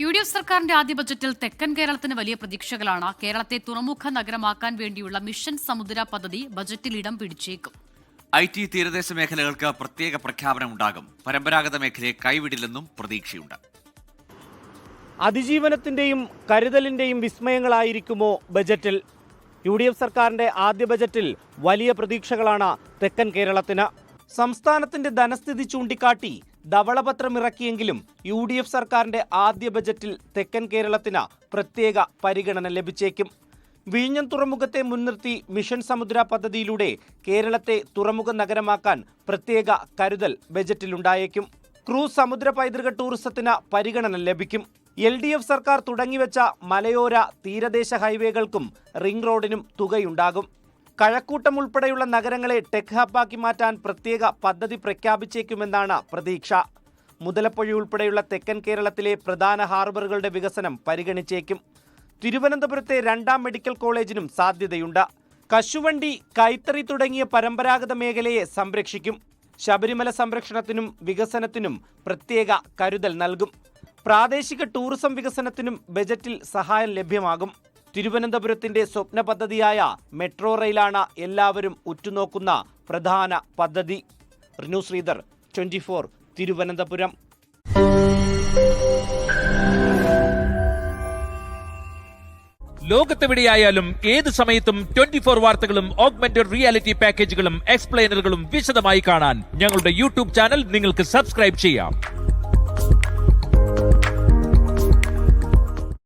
UDF സർക്കാരിന്റെ ആദ്യ ബജറ്റിൽ തെക്കൻ കേരളത്തിന് വലിയ പ്രതീക്ഷകളാണ്. കേരളത്തെ തുറമുഖ നഗരമാക്കാൻ വേണ്ടിയുള്ള മിഷൻ സമുദ്ര പദ്ധതി ബജറ്റിൽ ഇടം പിടിച്ചേക്കും. IT തീരദേശ മേഖലകൾക്ക് പ്രത്യേക പ്രഖ്യാപനമുണ്ടാകും. പരമ്പരാഗത മേഖലയെ കൈവിടില്ലെന്നും പ്രതീക്ഷയുണ്ട്. അതിജീവനത്തിന്റെയും കരുതലിന്റെയും വിസ്മയങ്ങളായിരിക്കുമോ ബജറ്റിൽ? UDF സർക്കാരിന്റെ ആദ്യ ബജറ്റിൽ വലിയ പ്രതീക്ഷകളാണ് തെക്കൻ കേരളത്തിന്. സംസ്ഥാനത്തിന്റെ ധനസ്ഥിതി ചൂണ്ടിക്കാട്ടി ധവളപത്രമിറക്കിയെങ്കിലും UDF സർക്കാരിന്റെ ആദ്യ ബജറ്റിൽ തെക്കൻ കേരളത്തിന് പ്രത്യേക പരിഗണന ലഭിച്ചേക്കും. വിഴിഞ്ഞം തുറമുഖത്തെ മുൻനിർത്തി മിഷൻ സമുദ്ര പദ്ധതിയിലൂടെ കേരളത്തെ തുറമുഖ നഗരമാക്കാൻ പ്രത്യേക കരുതൽ ബജറ്റിലുണ്ടായേക്കും. ക്രൂസ് സമുദ്ര പൈതൃക ടൂറിസത്തിന് പരിഗണന ലഭിക്കും. LDF സർക്കാർ തുടങ്ങിവെച്ച മലയോര തീരദേശ ഹൈവേകൾക്കും റിംഗ് റോഡിനും തുകയുണ്ടാകും. കഴക്കൂട്ടം ഉൾപ്പെടെയുള്ള നഗരങ്ങളെ ടെക് ഹബ്ബാക്കി മാറ്റാൻ പ്രത്യേക പദ്ധതി പ്രഖ്യാപിച്ചേക്കുമെന്നാണ് പ്രതീക്ഷ. മുതലപ്പൊഴി ഉൾപ്പെടെയുള്ള തെക്കൻ കേരളത്തിലെ പ്രധാന ഹാർബറുകളുടെ വികസനം പരിഗണിച്ചേക്കും. തിരുവനന്തപുരത്തെ 2ാം മെഡിക്കൽ കോളേജിനും സാധ്യതയുണ്ട്. കശുവണ്ടി, കൈത്തറി തുടങ്ങിയ പരമ്പരാഗത മേഖലയെ സംരക്ഷിക്കും. ശബരിമല സംരക്ഷണത്തിനും വികസനത്തിനും പ്രത്യേക കരുതൽ നൽകും. പ്രാദേശിക ടൂറിസം വികസനത്തിനും ബജറ്റിൽ സഹായം ലഭ്യമാകും. തിരുവനന്തപുരത്തിന്റെ സ്വപ്ന പദ്ധതിയായ മെട്രോ റെയിലാണ് എല്ലാവരും ഉറ്റുനോക്കുന്ന പ്രധാന പദ്ധതി. റിനു ശ്രീധർ, 24, തിരുവനന്തപുരം. ലോകത്തെവിടെയായാലും ഏത് സമയത്തും 24 വാർത്തകളും ഓഗ്മെന്റഡ് റിയാലിറ്റി പാക്കേജുകളും എക്സ്പ്ലെയിനറുകളും വിശദമായി കാണാൻ ഞങ്ങളുടെ YouTube ചാനൽ നിങ്ങൾക്ക് സബ്സ്ക്രൈബ് ചെയ്യാം.